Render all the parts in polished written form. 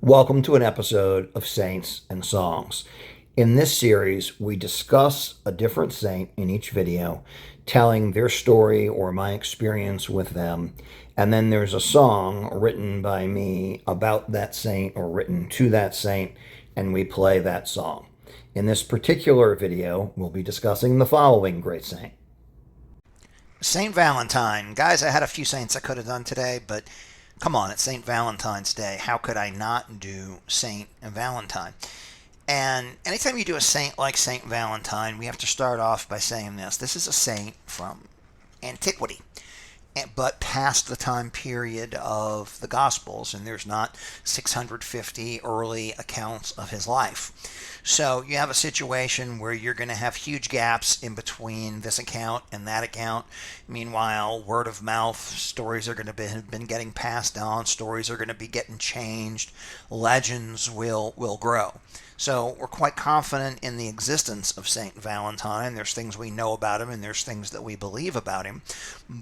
Welcome to an episode of Saints and Songs. In this series, we discuss a different saint in each video, telling their story or my experience with them. And then there's a song written by me about that saint or written to that saint, and we play that song. In this particular video, we'll be discussing the following great saint. Saint Valentine. Guys, I had a few saints I could have done today, but come on, it's Saint Valentine's Day. How could I not do Saint Valentine? And anytime you do a saint like Saint Valentine, we have to start off by saying this. This is a saint from antiquity, but past the time period of the Gospels, and there's not 650 early accounts of his life. So you have a situation where you're going to have huge gaps in between this account and that account. Meanwhile, word of mouth, stories are going to have been getting passed on, stories are going to be getting changed, legends will grow. So we're quite confident in the existence of Saint Valentine. There's things we know about him and there's things that we believe about him.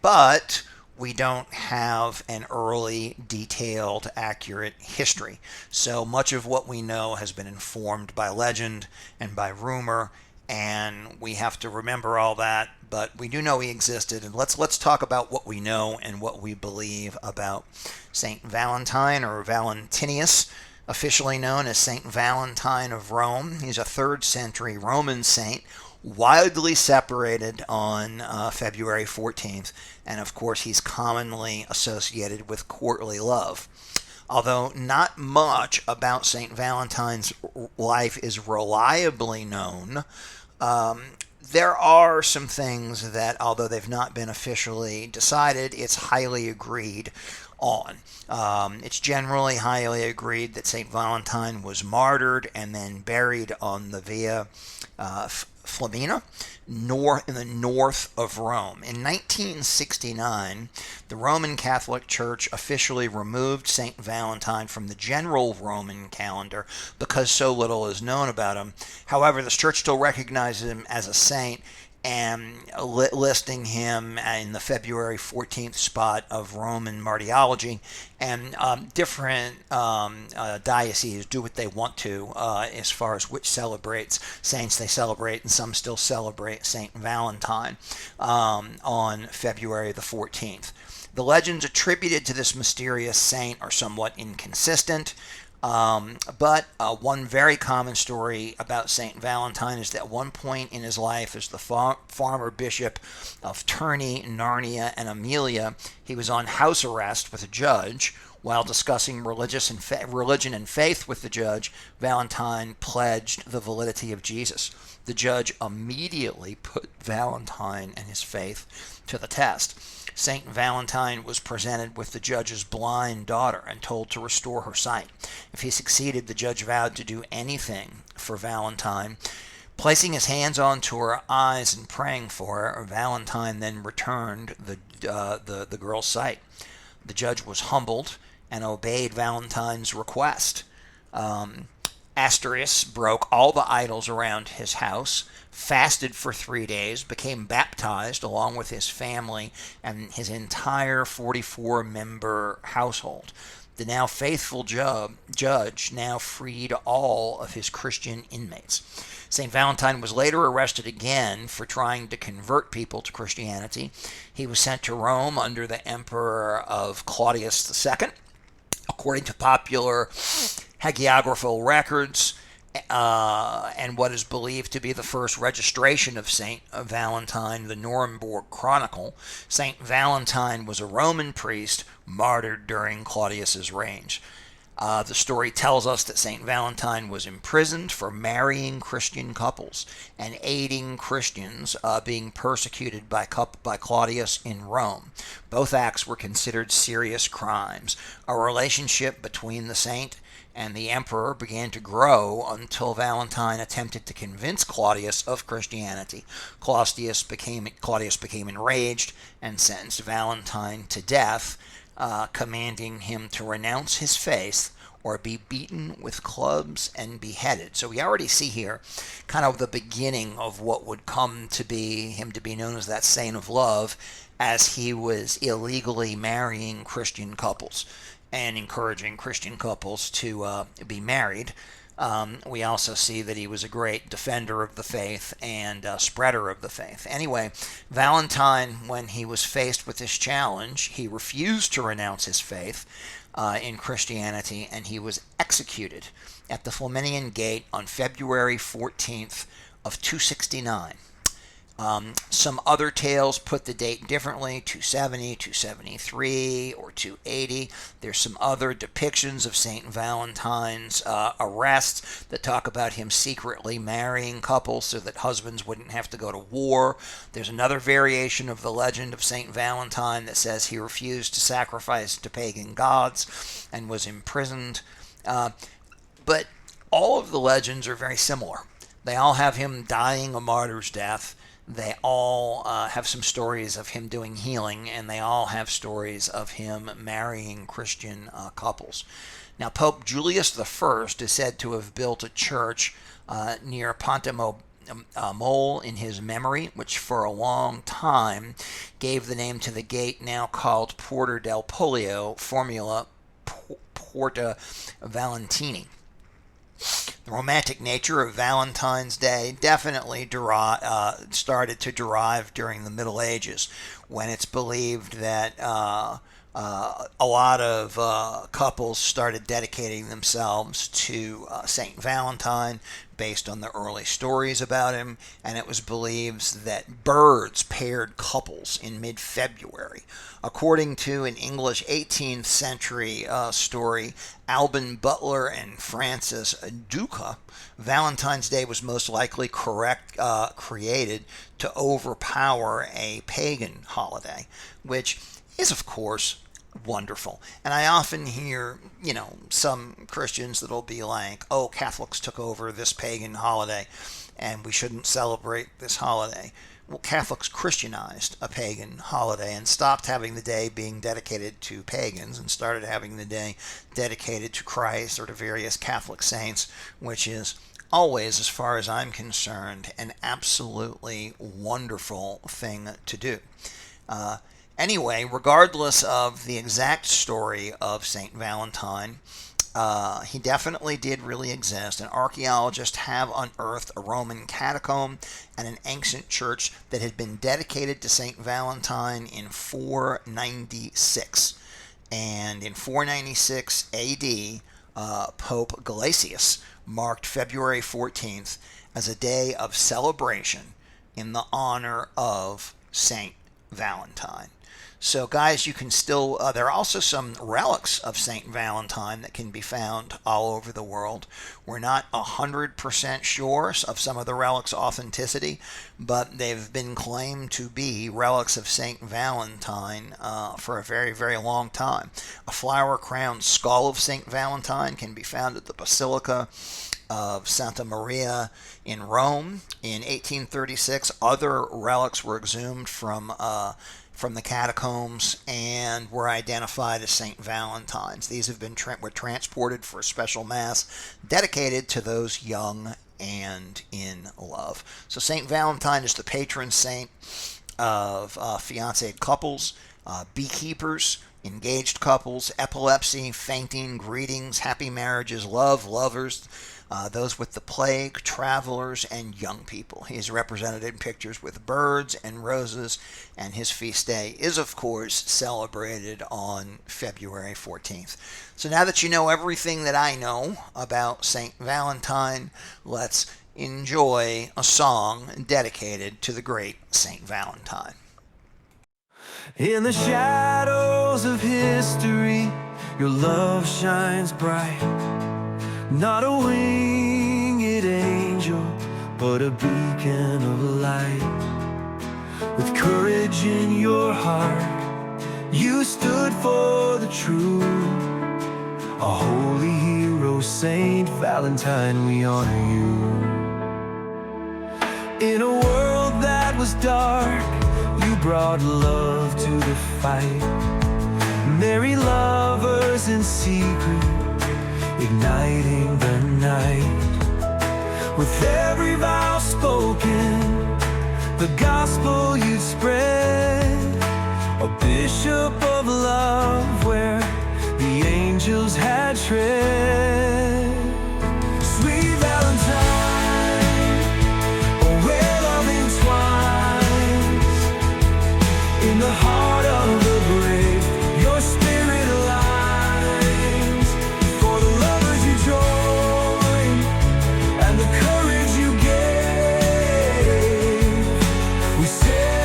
But we don't have an early, detailed, accurate history. So much of what we know has been informed by legend and by rumor, and we have to remember all that. But we do know he existed, and let's talk about what we know and what we believe about Saint Valentine, or Valentinius, officially known as Saint Valentine of Rome. He's a 3rd century Roman saint, widely separated on February 14th, and of course he's commonly associated with courtly love. Although not much about St. Valentine's life is reliably known, there are some things that, although they've not been officially decided, it's highly agreed on. It's generally highly agreed that St. Valentine was martyred and then buried on the Via Flaminia, in the north of Rome. In 1969, the Roman Catholic Church officially removed St. Valentine from the general Roman calendar because so little is known about him. However, the church still recognizes him as a saint and listing him in the February 14th spot of Roman martyrology. And different dioceses do what they want to as far as which celebrates saints they celebrate, and some still celebrate Saint Valentine on February the 14th. The legends attributed to this mysterious saint are somewhat inconsistent. But one very common story about St. Valentine is that at one point in his life, as the former bishop of Terni, Narnia, and Amelia, he was on house arrest with a judge. While discussing religion and faith with the judge, Valentine pledged the validity of Jesus. The judge immediately put Valentine and his faith to the test. Saint Valentine was presented with the judge's blind daughter and told to restore her sight. If he succeeded, the judge vowed to do anything for Valentine. Placing his hands onto her eyes and praying for her, Valentine then returned the girl's sight. The judge was humbled and obeyed Valentine's request. Asterius broke all the idols around his house, fasted for 3 days, became baptized along with his family and his entire 44-member household. The now faithful judge now freed all of his Christian inmates. St. Valentine was later arrested again for trying to convert people to Christianity. He was sent to Rome under the emperor of Claudius II. According to popular hagiographical records, and what is believed to be the first registration of Saint Valentine, the Nuremberg Chronicle, Saint Valentine was a Roman priest martyred during Claudius's reign. The story tells us that Saint Valentine was imprisoned for marrying Christian couples and aiding Christians being persecuted by Claudius in Rome. Both acts were considered serious crimes. A relationship between the saint and the emperor began to grow until Valentine attempted to convince Claudius of Christianity. Claudius became enraged and sentenced Valentine to death, commanding him to renounce his faith or be beaten with clubs and beheaded. So we already see here kind of the beginning of what would come to be him to be known as that saint of love, as he was illegally marrying Christian couples. and encouraging Christian couples to be married. We also see that he was a great defender of the faith and spreader of the faith. Anyway, Valentine, when he was faced with this challenge, he refused to renounce his faith in Christianity, and he was executed at the Flaminian Gate on February 14th of 269. Some other tales put the date differently, 270, 273, or 280. There's some other depictions of Saint Valentine's arrest that talk about him secretly marrying couples so that husbands wouldn't have to go to war. There's another variation of the legend of Saint Valentine that says he refused to sacrifice to pagan gods and was imprisoned. But all of the legends are very similar. They all have him dying a martyr's death. They all have some stories of him doing healing, and they all have stories of him marrying Christian couples. Now, Pope Julius I is said to have built a church near Pontemole in his memory, which for a long time gave the name to the gate now called Porta del Polio, formula Porta Valentini. The romantic nature of Valentine's Day definitely started to derive during the Middle Ages, when it's believed that a lot of couples started dedicating themselves to Saint Valentine based on the early stories about him, and it was believed that birds paired couples in mid-February. According to an English 18th century story, Alban Butler and Francis Duca, Valentine's Day was most likely created to overpower a pagan holiday, which is, of course, wonderful. And I often hear, some Christians that'll be like, oh, Catholics took over this pagan holiday and we shouldn't celebrate this holiday. Well, Catholics Christianized a pagan holiday and stopped having the day being dedicated to pagans and started having the day dedicated to Christ or to various Catholic saints, which is always, as far as I'm concerned, an absolutely wonderful thing to do. Anyway, regardless of the exact story of Saint Valentine, he definitely did really exist, and archaeologists have unearthed a Roman catacomb and an ancient church that had been dedicated to Saint Valentine in 496. And in 496 AD, Pope Gelasius marked February 14th as a day of celebration in the honor of Saint Valentine. So, guys, you can still, there are also some relics of Saint Valentine that can be found all over the world. We're not 100% sure of some of the relics' authenticity, but they've been claimed to be relics of Saint Valentine for a very, very long time. A flower-crowned skull of Saint Valentine can be found at the Basilica of Santa Maria in Rome. In 1836, other relics were exhumed from the catacombs and were identified as Saint Valentine's. These have been were transported for a special mass dedicated to those young and in love. So Saint Valentine is the patron saint of fiancé couples, beekeepers, engaged couples, epilepsy, fainting, greetings, happy marriages, lovers, those with the plague, travelers, and young people. He is represented in pictures with birds and roses, and his feast day is, of course, celebrated on February 14th. So now that you know everything that I know about Saint Valentine, let's enjoy a song dedicated to the great Saint Valentine. In the shadows of history, your love shines bright. Not a winged angel, but a beacon of light. With courage in your heart, you stood for the truth. A holy hero, Saint Valentine, we honor you. In a world that was dark, you brought love to the fight. Merry lovers in secret, igniting the night. With every vow spoken, the gospel you'd spread. A bishop of love where the angels angels had tread. Sweet Valentine, oh, where love entwines in the heart of the brave, your spirit aligns. For the lovers you join and the courage you gave, we celebrate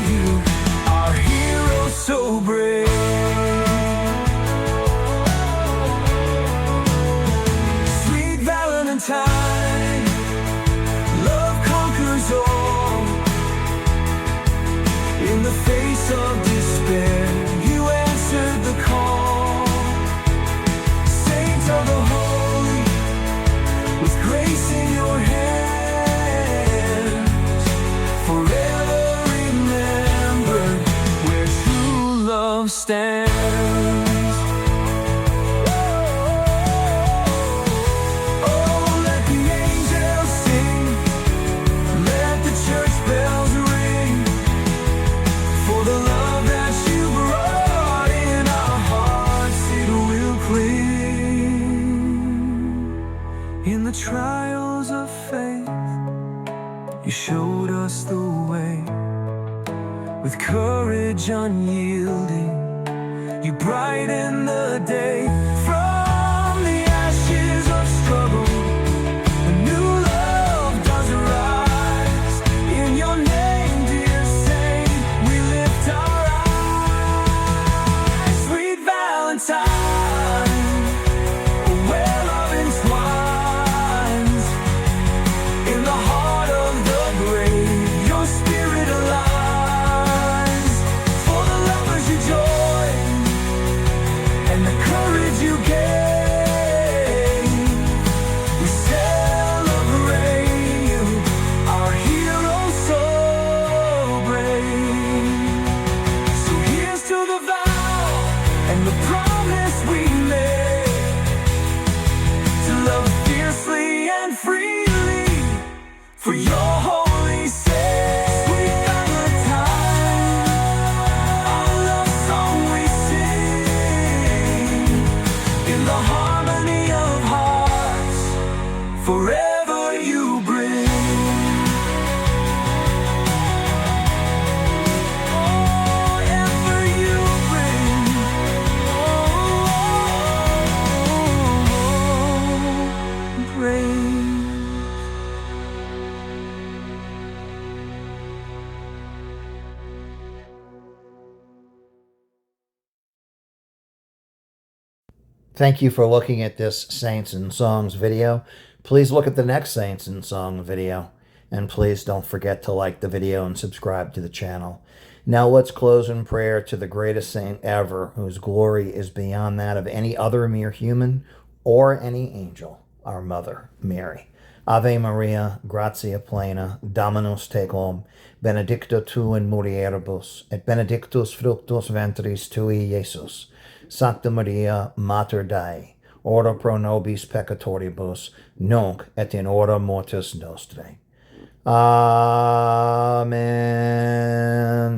you, our hero so brave. Sweet Valentine, love conquers all. In the face of despair, you answered the call. Saint of the holy, with grace in your hands, forever remembered where true love stands. Oh, let the angels sing, let the church bells ring, for the love that you brought in our hearts, it will cling. In the trials of faith, you showed us the way. With courage unyielding, you brighten the day. From the ashes of struggle, a new love does arise. In your name, dear saint, we lift our eyes. Sweet Valentine, where love entwines in the heart of the brave, your spirit aligns. For the lovers you join and the courage you gave, we celebrate you, our hero so brave. So here's to the vow and the promise we made, to love fiercely and freely for your holy sake. Sweet Valentine, our love song we sing in the harmony of hearts, forever you bring. Forever you bring. Bring. Thank you for looking at this Saints and Songs video. Please look at the next Saints and Song video. And please don't forget to like the video and subscribe to the channel. Now let's close in prayer to the greatest saint ever, whose glory is beyond that of any other mere human or any angel, our Mother, Mary. Ave Maria, gratia plena, Dominus tecum, benedicta tu in mulieribus, et benedictus fructus ventris tui, Iesus. Sancta Maria, Mater Dei, ora pro nobis peccatoribus, nunc et in hora mortis nostrae. Amen.